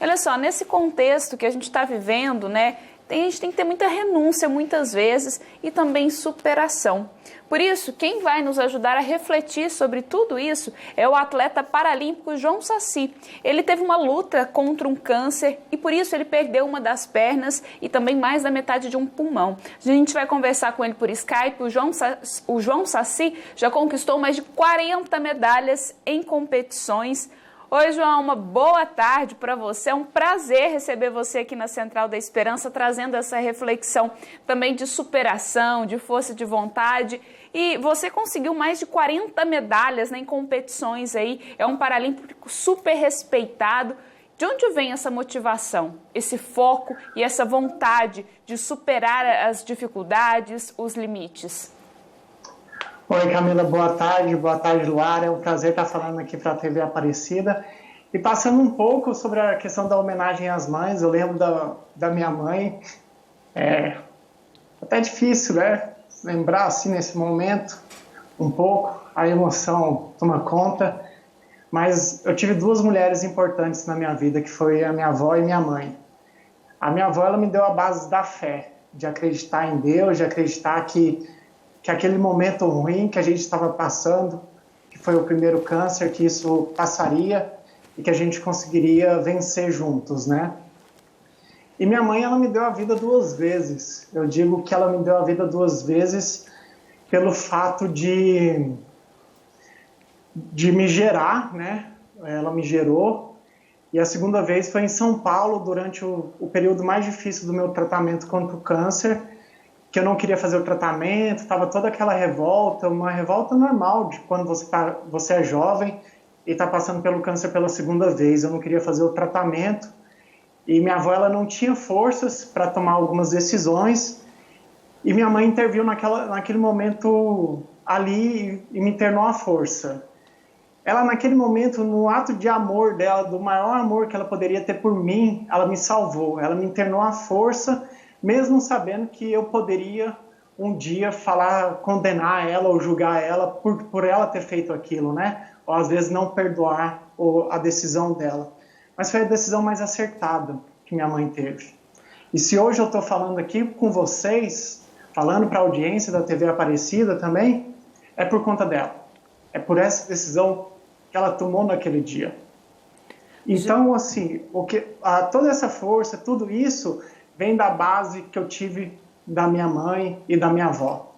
Olha só, nesse contexto que a gente está vivendo, né, a gente tem que ter muita renúncia muitas vezes e também superação. Por isso, quem vai nos ajudar a refletir sobre tudo isso é o atleta paralímpico João Saci. Ele teve uma luta contra um câncer e por isso ele perdeu uma das pernas e também mais da metade de um pulmão. A gente vai conversar com ele por Skype. O João Saci já conquistou mais de 40 medalhas em competições. Oi, João, uma boa tarde para você. É um prazer receber você aqui na Central da Esperança, trazendo essa reflexão também de superação, de força de vontade. E você conseguiu mais de 40 medalhas, né, em competições aí. É um paralímpico super respeitado. De onde vem essa motivação, esse foco e essa vontade de superar as dificuldades, os limites? Oi, Camila, boa tarde, Lara. É um prazer estar falando aqui para a TV Aparecida. E passando um pouco sobre a questão da homenagem às mães, eu lembro da minha mãe. É até difícil, né? Lembrar assim nesse momento, um pouco, a emoção toma conta. Mas eu tive duas mulheres importantes na minha vida, que foi a minha avó e minha mãe. A minha avó, ela me deu a base da fé, de acreditar em Deus, de acreditar que aquele momento ruim que a gente estava passando, que foi o primeiro câncer, que isso passaria e que a gente conseguiria vencer juntos, né? E minha mãe, ela me deu a vida duas vezes. Eu digo que ela me deu a vida duas vezes pelo fato de me gerar, né? Ela me gerou. E a segunda vez foi em São Paulo, durante o período mais difícil do meu tratamento contra o câncer, que eu não queria fazer o tratamento, estava toda aquela revolta, uma revolta normal de quando você é jovem e está passando pelo câncer pela segunda vez. Eu não queria fazer o tratamento e minha avó, ela não tinha forças para tomar algumas decisões e minha mãe interviu naquele momento ali e me internou à força. Ela, naquele momento, no ato de amor dela, do maior amor que ela poderia ter por mim, ela me salvou, ela me internou à força, mesmo sabendo que eu poderia um dia condenar ela ou julgar ela por ela ter feito aquilo, né? Ou às vezes não perdoar a decisão dela. Mas foi a decisão mais acertada que minha mãe teve. E se hoje eu estou falando aqui com vocês, falando para a audiência da TV Aparecida também, é por conta dela. É por essa decisão que ela tomou naquele dia. Então, assim, toda essa força, tudo isso vem da base que eu tive da minha mãe e da minha avó.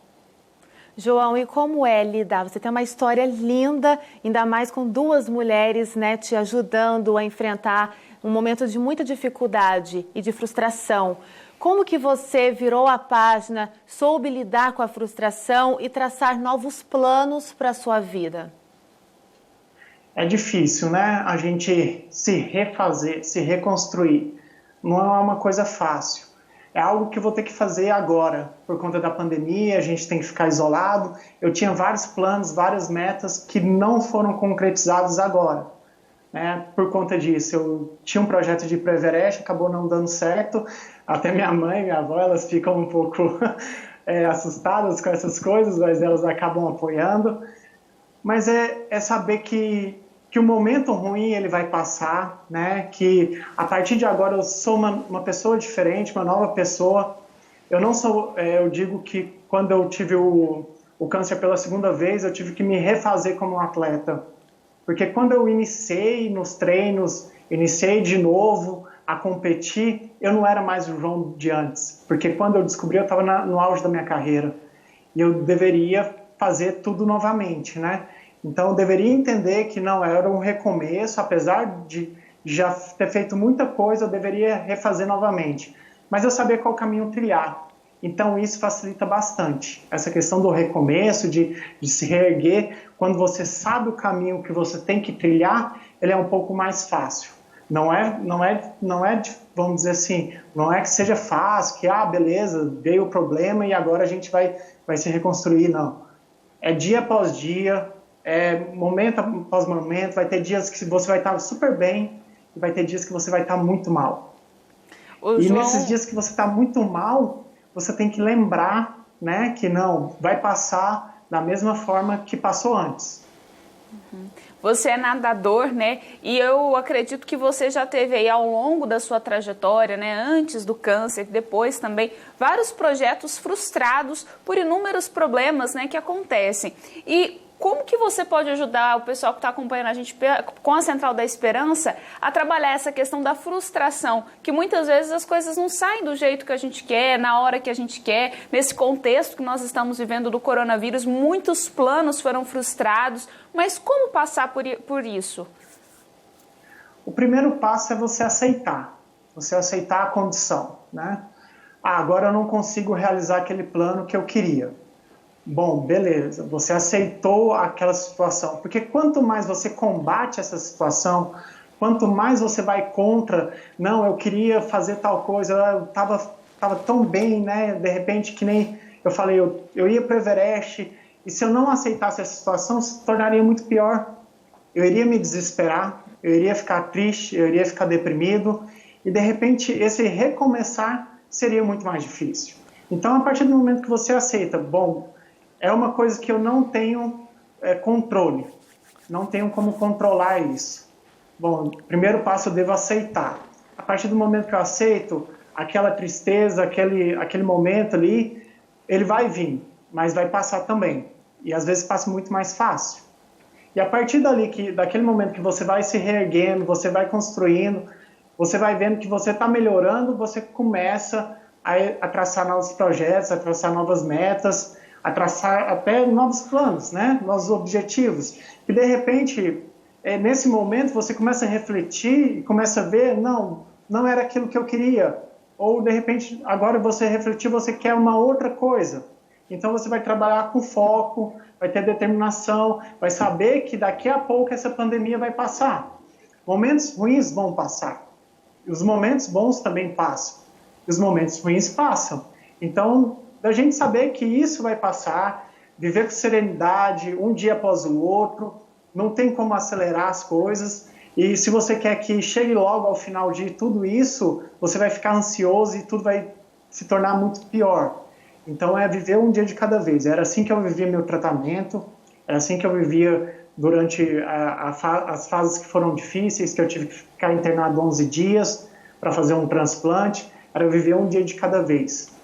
João, e como é lidar? Você tem uma história linda, ainda mais com duas mulheres, né, te ajudando a enfrentar um momento de muita dificuldade e de frustração. Como que você virou a página, soube lidar com a frustração e traçar novos planos para a sua vida? É difícil, né? A gente se refazer, se reconstruir. Não é uma coisa fácil. É algo que eu vou ter que fazer agora, por conta da pandemia, a gente tem que ficar isolado. Eu tinha vários planos, várias metas que não foram concretizados agora. Né? Por conta disso, eu tinha um projeto de ir para o Everest, acabou não dando certo. Até minha mãe e minha avó, elas ficam um pouco assustadas com essas coisas, mas elas acabam apoiando. Mas é saber que o momento ruim ele vai passar, né? Que a partir de agora eu sou uma pessoa diferente, uma nova pessoa. Eu não sou, eu digo que quando eu tive o câncer pela segunda vez, eu tive que me refazer como um atleta. Porque quando eu iniciei nos treinos, iniciei de novo a competir, eu não era mais o João de antes. Porque quando eu descobri, eu estava no auge da minha carreira. E eu deveria fazer tudo novamente, né? Então, eu deveria entender que não era um recomeço, apesar de já ter feito muita coisa, eu deveria refazer novamente. Mas eu sabia qual caminho trilhar. Então, isso facilita bastante. Essa questão do recomeço, de se reerguer, quando você sabe o caminho que você tem que trilhar, ele é um pouco mais fácil. Não é, vamos dizer assim, não é que seja fácil, que, beleza, veio o problema e agora a gente vai se reconstruir, não. É dia após dia, momento após momento, vai ter dias que você vai estar super bem e vai ter dias que você vai estar muito mal. Nesses dias que você está muito mal, você tem que lembrar, né, que não, vai passar da mesma forma que passou antes. você é nadador, né? E eu acredito que você já teve aí ao longo da sua trajetória, né? Antes do câncer, depois também, vários projetos frustrados por inúmeros problemas, né, que acontecem. E como que você pode ajudar o pessoal que está acompanhando a gente com a Central da Esperança a trabalhar essa questão da frustração, que muitas vezes as coisas não saem do jeito que a gente quer, na hora que a gente quer, nesse contexto que nós estamos vivendo do coronavírus, muitos planos foram frustrados, mas como passar por isso? O primeiro passo é você aceitar a condição, né? Agora eu não consigo realizar aquele plano que eu queria. Bom, beleza, você aceitou aquela situação, porque quanto mais você combate essa situação, quanto mais você vai contra, não, eu queria fazer tal coisa, eu tava tão bem, né, de repente, que nem eu falei, eu ia para o Everest, e se eu não aceitasse essa situação, se tornaria muito pior. Eu iria me desesperar, eu iria ficar triste, eu iria ficar deprimido, e de repente esse recomeçar seria muito mais difícil. Então, a partir do momento que você aceita, bom, é uma coisa que eu não tenho controle, não tenho como controlar isso. Bom, primeiro passo eu devo aceitar. A partir do momento que eu aceito, aquela tristeza, aquele momento ali, ele vai vir, mas vai passar também. E às vezes passa muito mais fácil. E a partir daquele momento que você vai se reerguendo, você vai construindo, você vai vendo que você está melhorando, você começa a traçar novos projetos, a traçar novas metas, a traçar até novos planos, né? Novos objetivos. E, de repente, nesse momento, você começa a refletir e começa a ver, não era aquilo que eu queria. Ou, de repente, agora você refletir, você quer uma outra coisa. Então, você vai trabalhar com foco, vai ter determinação, vai saber que daqui a pouco essa pandemia vai passar. Momentos ruins vão passar. E os momentos bons também passam. E os momentos ruins passam. Então, da gente saber que isso vai passar, viver com serenidade, um dia após o outro, não tem como acelerar as coisas, e se você quer que chegue logo ao final de tudo isso, você vai ficar ansioso e tudo vai se tornar muito pior. Então é viver um dia de cada vez. Era assim que eu vivia meu tratamento, era assim que eu vivia durante as fases que foram difíceis, que eu tive que ficar internado 11 dias para fazer um transplante, era viver um dia de cada vez.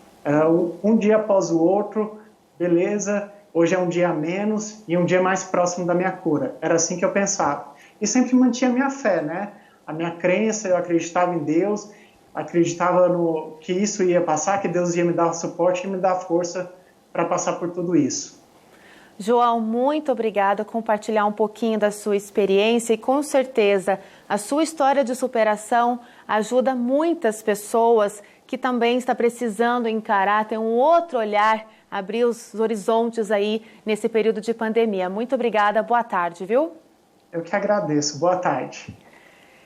Um dia após o outro, beleza, hoje é um dia a menos e um dia mais próximo da minha cura. Era assim que eu pensava. E sempre mantinha a minha fé, né? A minha crença, eu acreditava em Deus, acreditava que isso ia passar, que Deus ia me dar suporte e me dar força para passar por tudo isso. João, muito obrigada por compartilhar um pouquinho da sua experiência e com certeza a sua história de superação ajuda muitas pessoas que também está precisando encarar, ter um outro olhar, abrir os horizontes aí nesse período de pandemia. Muito obrigada, boa tarde, viu? Eu que agradeço, boa tarde.